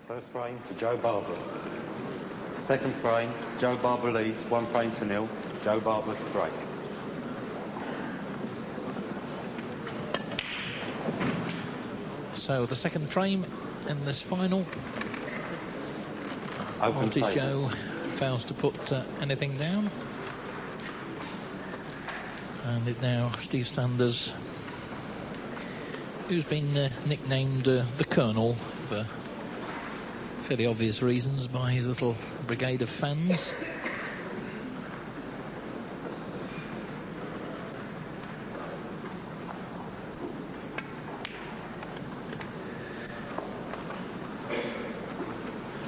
First frame to Joe Barber. Second frame, Joe Barber leads, 1 frame to 0. Joe Barber to break. So the second frame in this final. Maltese Joe fails to put anything down. And it now Steve Sanders, who's been nicknamed the Colonel for fairly obvious reasons by his little brigade of fans.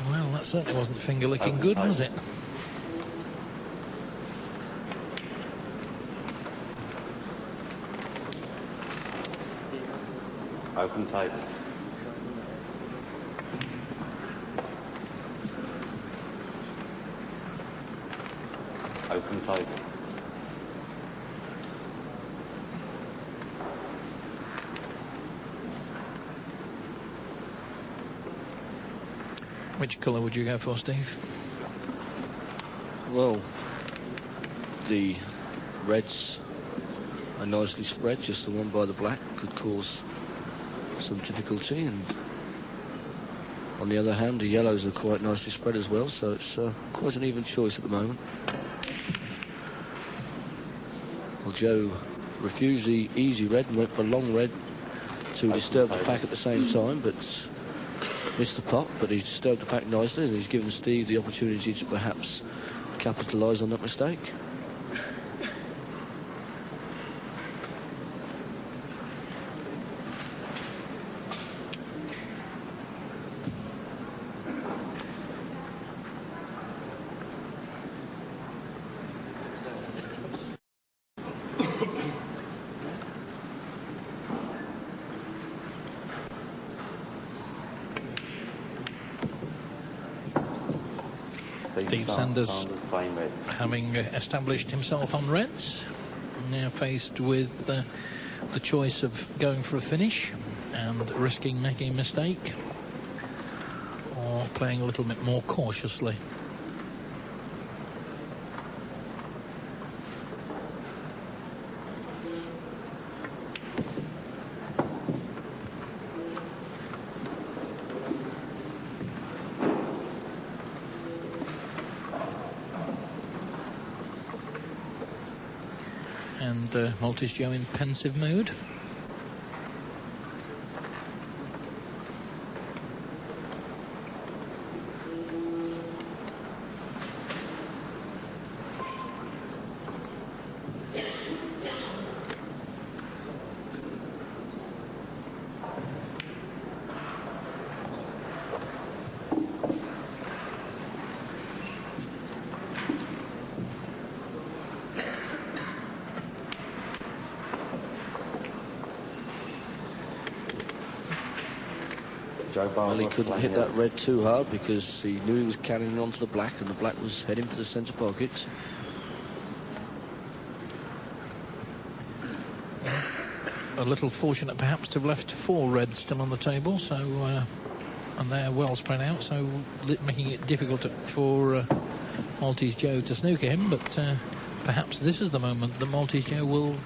Well, that certainly wasn't finger-licking good, was it? Open table. Open table. Which colour would you go for, Steve? Well, the reds are nicely spread, just the one by the black could cause some difficulty, and on the other hand the yellows are quite nicely spread as well, so it's quite an even choice at the moment. Well, Joe refused the easy red and went for long red to disturb the pack at the same time, but missed the pot. But he's disturbed the pack nicely, and he's given Steve the opportunity to perhaps capitalise on that mistake. Steve Sanders, having established himself on reds, now faced with the choice of going for a finish and risking making a mistake, or playing a little bit more cautiously. And Maltese Joe in pensive mood. Well, he couldn't hit that red too hard because he knew he was carrying onto the black, and the black was heading for the centre pocket. A little fortunate perhaps to have left 4 reds still on the table, so and they're well spread out, so making it difficult for Maltese Joe to snooker him. But perhaps this is the moment that Maltese Joe will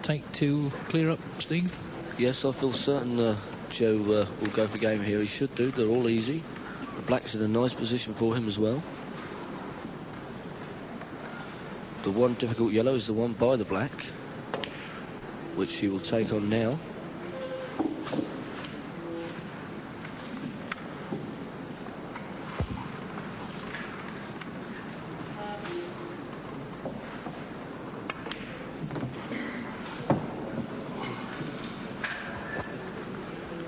take to clear up, Steve. Yes, I feel certain Joe will go for game here. He should do. They're all easy. The black's in a nice position for him as well. The one difficult yellow is the one by the black, which he will take on now.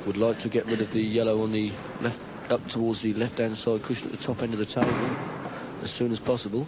Would like to get rid of the yellow on the left, up towards the left-hand side cushion at the top end of the table as soon as possible.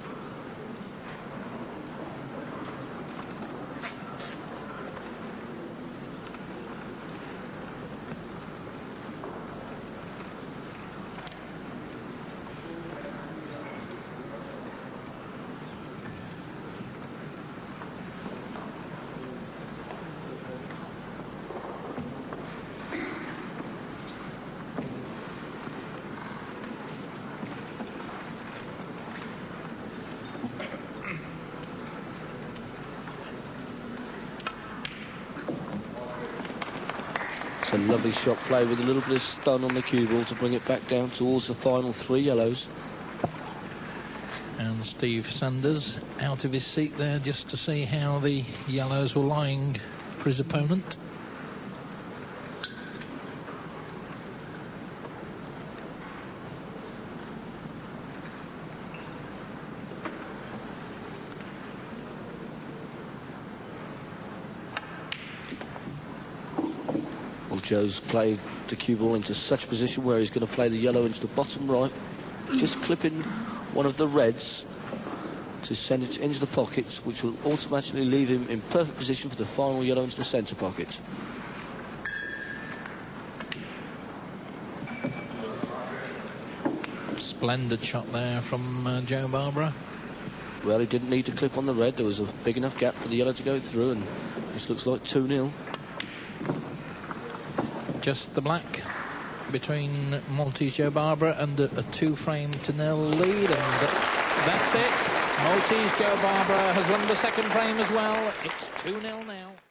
It's a lovely shot play with a little bit of stun on the cue ball to bring it back down towards the final 3 yellows. And Steve Sanders out of his seat there just to see how the yellows were lying for his opponent. Well, Joe's played the cue ball into such a position where he's going to play the yellow into the bottom right, just clipping one of the reds to send it into the pockets, which will automatically leave him in perfect position for the final yellow into the centre pocket. Splendid shot there from Joe Barbara. Well, he didn't need to clip on the red. There was a big enough gap for the yellow to go through, and this looks like 2-0. Just the black between Maltese Joe Barbara and a 2-frame-to-0 lead, and that's it. Maltese Joe Barbara has won the second frame as well. It's 2-0 now.